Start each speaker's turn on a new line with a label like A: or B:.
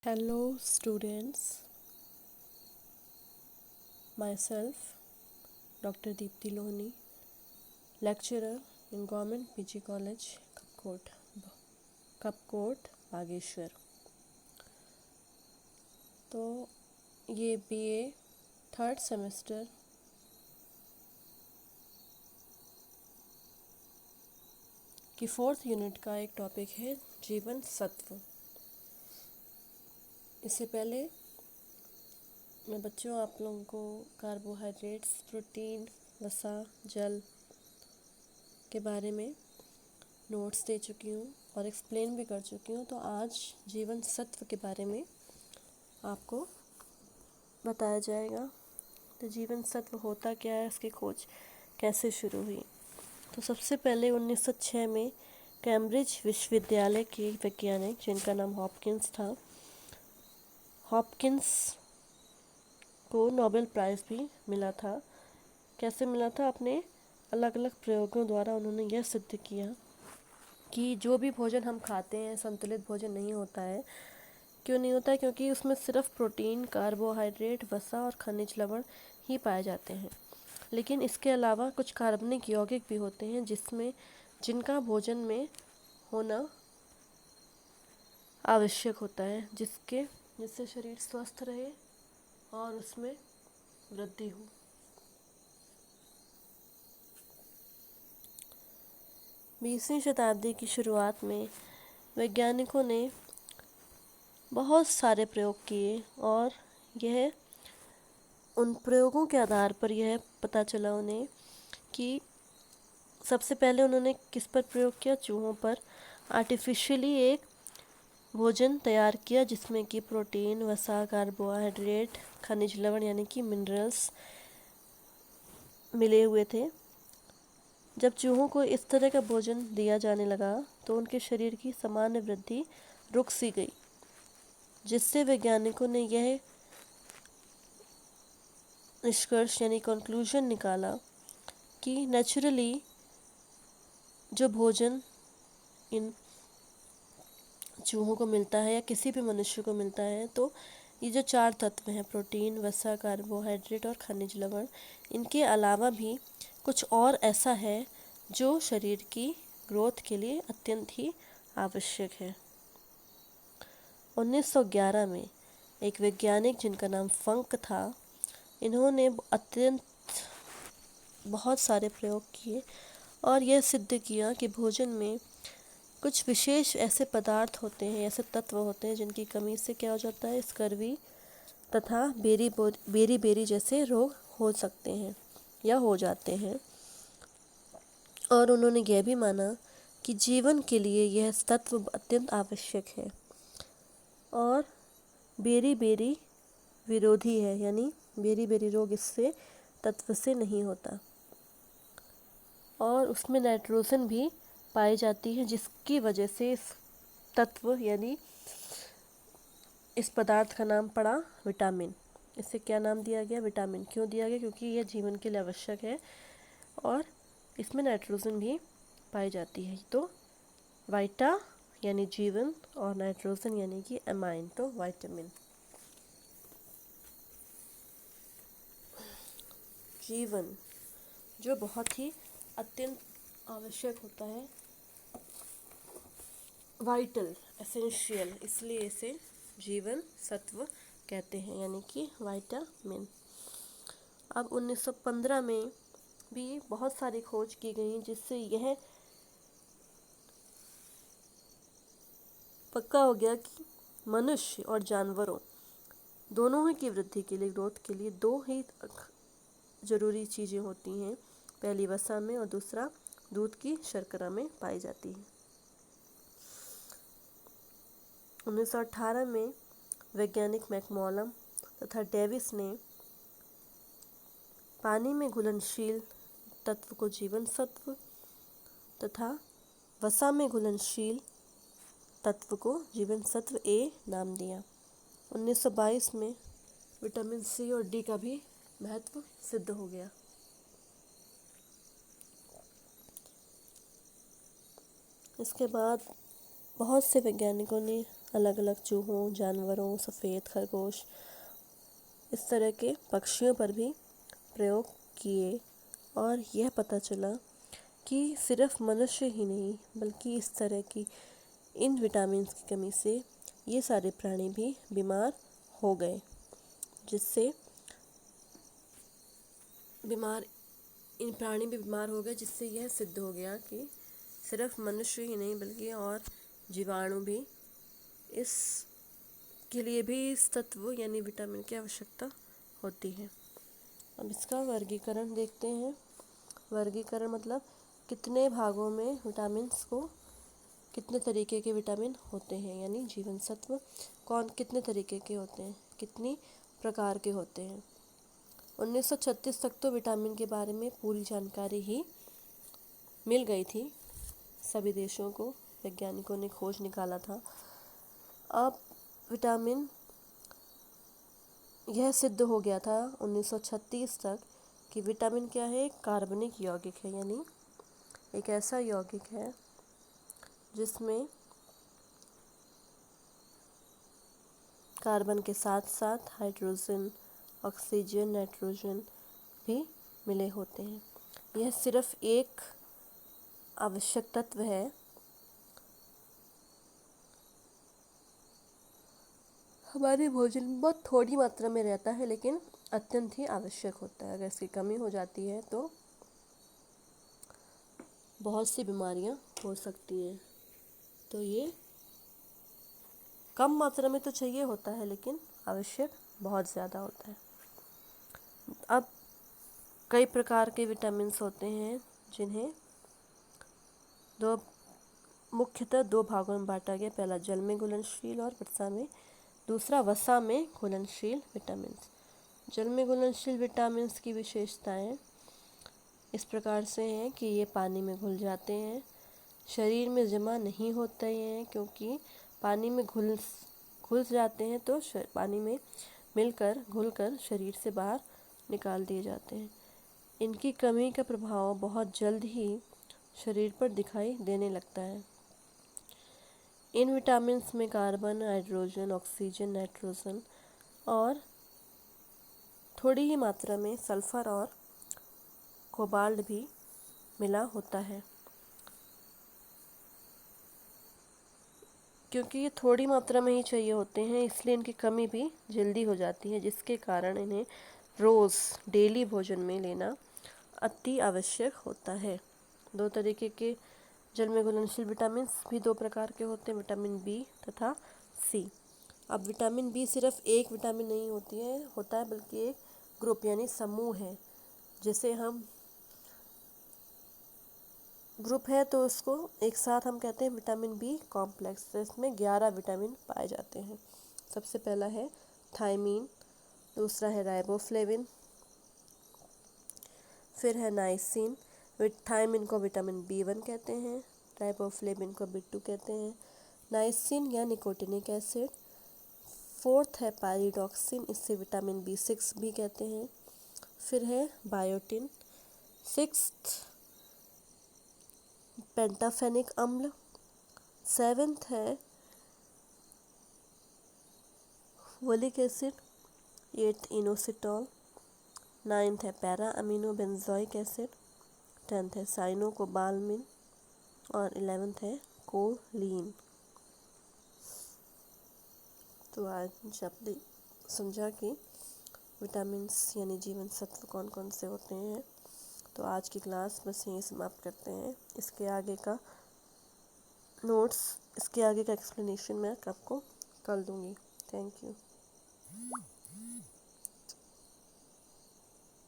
A: Hello students, myself Dr. Deepti Lohni, lecturer in Government PG College, Kapkot, Bageshwar. तो ये BA third semester की 4th unit का एक topic है जीवन सत्व। इससे पहले मैं बच्चों आप लोगों को कार्बोहाइड्रेट्स, प्रोटीन, वसा, जल के बारे में नोट्स दे चुकी हूँ और एक्सप्लेन भी कर चुकी हूँ। तो आज जीवन सत्व के बारे में आपको बताया जाएगा। तो जीवन सत्व होता क्या है, इसकी खोज कैसे शुरू हुई। तो सबसे पहले 1906 में कैम्ब्रिज विश्वविद्यालय के वैज्ञानिक जिनका नाम हॉपकिंस था, हॉपकिंस को नोबेल प्राइज़ भी मिला था। कैसे मिला था? अपने अलग अलग प्रयोगों द्वारा उन्होंने यह सिद्ध किया कि जो भी भोजन हम खाते हैं संतुलित भोजन नहीं होता है। क्यों नहीं होता है? क्योंकि उसमें सिर्फ प्रोटीन, कार्बोहाइड्रेट, वसा और खनिज लवण ही पाए जाते हैं। लेकिन इसके अलावा कुछ कार्बनिक यौगिक भी होते हैं जिनका भोजन में होना आवश्यक होता है, जिससे शरीर स्वस्थ रहे और उसमें वृद्धि हो। बीसवीं शताब्दी की शुरुआत में वैज्ञानिकों ने बहुत सारे प्रयोग किए और यह उन प्रयोगों के आधार पर यह पता चला उन्हें कि सबसे पहले उन्होंने किस पर प्रयोग किया? चूहों पर आर्टिफिशियली एक भोजन तैयार किया जिसमें कि प्रोटीन, वसा, कार्बोहाइड्रेट, खनिज लवण यानी कि मिनरल्स मिले हुए थे। जब चूहों को इस तरह का भोजन दिया जाने लगा तो उनके शरीर की सामान्य वृद्धि रुक सी गई, जिससे वैज्ञानिकों ने यह निष्कर्ष यानी कंक्लूजन निकाला कि नेचुरली जो भोजन इन चूहों को मिलता है या किसी भी मनुष्य को मिलता है, तो ये जो 4 तत्व हैं प्रोटीन, वसा, कार्बोहाइड्रेट और खनिज लवण, इनके अलावा भी कुछ और ऐसा है जो शरीर की ग्रोथ के लिए अत्यंत ही आवश्यक है। 1911 में एक वैज्ञानिक जिनका नाम फंक था, इन्होंने बहुत सारे प्रयोग किए और यह सिद्ध किया कि भोजन में कुछ विशेष ऐसे पदार्थ होते हैं, ऐसे तत्व होते हैं जिनकी कमी से क्या हो जाता है, स्कर्वी तथा बेरी जैसे रोग हो सकते हैं या हो जाते हैं। और उन्होंने यह भी माना कि जीवन के लिए यह तत्व अत्यंत आवश्यक है और बेरी विरोधी है, यानी बेरी रोग इससे तत्व से नहीं होता। और उसमें नाइट्रोजन भी पाई जाती है, जिसकी वजह से इस तत्व यानी इस पदार्थ का नाम पड़ा विटामिन। इसे क्या नाम दिया गया? विटामिन। क्यों दिया गया? क्योंकि यह जीवन के लिए आवश्यक है और इसमें नाइट्रोजन भी पाई जाती है। तो वाइटा यानी जीवन और नाइट्रोजन यानी कि एमाइन, तो विटामिन। जीवन जो बहुत ही अत्यंत आवश्यक होता है, वाइटल, एसेंशियल, इसलिए इसे जीवन सत्व कहते हैं, यानी कि विटामिन। अब 1915 में भी बहुत सारी खोज की गई जिससे यह पक्का हो गया कि मनुष्य और जानवरों दोनों ही की वृद्धि के लिए, ग्रोथ के लिए 2 ही ज़रूरी चीज़ें होती हैं। पहली वसा में और दूसरा दूध की शर्करा में पाई जाती है। 1918 में वैज्ञानिक मैकमोलम तथा डेविस ने पानी में घुलनशील तत्व को जीवन सत्व तथा वसा में घुलनशील तत्व को जीवन सत्व ए नाम दिया। 1922 में विटामिन सी और डी का भी महत्व सिद्ध हो गया। इसके बाद बहुत से वैज्ञानिकों ने अलग अलग चूहों, जानवरों, सफ़ेद खरगोश, इस तरह के पक्षियों पर भी प्रयोग किए और यह पता चला कि सिर्फ मनुष्य ही नहीं बल्कि इस तरह की इन विटामिन्स की कमी से ये सारे प्राणी भी बीमार हो गए, जिससे इन प्राणी भी बीमार हो गए, जिससे यह सिद्ध हो गया कि सिर्फ मनुष्य ही नहीं बल्कि और जीवाणु भी इस के लिए भी इस तत्व यानी विटामिन की आवश्यकता होती है। अब इसका वर्गीकरण देखते हैं। वर्गीकरण मतलब कितने भागों में विटामिन्स को, कितने तरीके के विटामिन होते हैं, यानी जीवन सत्व कितने तरीके के होते हैं, कितनी प्रकार के होते हैं। 1936 तक तो विटामिन के बारे में पूरी जानकारी ही मिल गई थी, सभी देशों को वैज्ञानिकों ने खोज निकाला था। अब विटामिन यह सिद्ध हो गया था 1936 तक कि विटामिन क्या है, कार्बनिक यौगिक है, यानी एक ऐसा यौगिक है जिसमें कार्बन के साथ साथ हाइड्रोजन, ऑक्सीजन, नाइट्रोजन भी मिले होते हैं। यह सिर्फ एक आवश्यक तत्व है हमारे भोजन में, बहुत थोड़ी मात्रा में रहता है लेकिन अत्यंत ही आवश्यक होता है। अगर इसकी कमी हो जाती है तो बहुत सी बीमारियां हो सकती हैं। तो ये कम मात्रा में तो चाहिए होता है लेकिन आवश्यक बहुत ज़्यादा होता है। अब कई प्रकार के विटामिन्स होते हैं जिन्हें मुख्यतः दो भागों में बांटा गया। पहला जल में घुलनशील और दूसरा वसा में घुलनशील विटामिन्स। जल में घुलनशील विटामिन्स की विशेषताएं इस प्रकार से हैं कि ये पानी में घुल जाते हैं, शरीर में जमा नहीं होते हैं, क्योंकि पानी में घुल जाते हैं तो पानी में घुलकर शरीर से बाहर निकाल दिए जाते हैं। इनकी कमी का प्रभाव बहुत जल्द ही शरीर पर दिखाई देने लगता है। इन विटामिन्स में कार्बन, हाइड्रोजन, ऑक्सीजन, नाइट्रोजन और थोड़ी ही मात्रा में सल्फर और कोबाल्ट भी मिला होता है। क्योंकि ये थोड़ी मात्रा में ही चाहिए होते हैं इसलिए इनकी कमी भी जल्दी हो जाती है, जिसके कारण इन्हें रोज़ डेली भोजन में लेना अति आवश्यक होता है। दो तरीके के जल में घुलनशील विटामिन भी दो प्रकार के होते हैं, विटामिन बी तथा सी। अब विटामिन बी सिर्फ एक विटामिन नहीं होता है बल्कि एक ग्रुप यानी समूह है। जैसे हम ग्रुप है तो उसको एक साथ हम कहते हैं विटामिन बी कॉम्प्लेक्स। तो इसमें 11 विटामिन पाए जाते हैं। सबसे पहला है थायमीन, दूसरा है राइबोफ्लेविन, फिर है नाइसिन। थायमीन को विटामिन B1 कहते हैं, राइबोफ्लेविन को B2 कहते हैं, नाइसिन या निकोटिनिक एसिड। फोर्थ है पायरिडॉक्सिन, इससे विटामिन B6 भी कहते हैं। फिर है बायोटिन। सिक्स्थ पेंटाफेनिक अम्ल। सेवेंथ है folic acid. Eighth inositol. Ninth है para amino benzoic acid. 10th है साइनोकोबालामिन और 11th है कोलीन। तो आज आपने समझा कि विटामिन्स यानी जीवन सत्व कौन कौन से होते हैं। तो आज की क्लास बस यहीं समाप्त करते हैं। इसके आगे का नोट्स, इसके आगे का एक्सप्लेनेशन मैं आपको कल दूँगी। Thank you.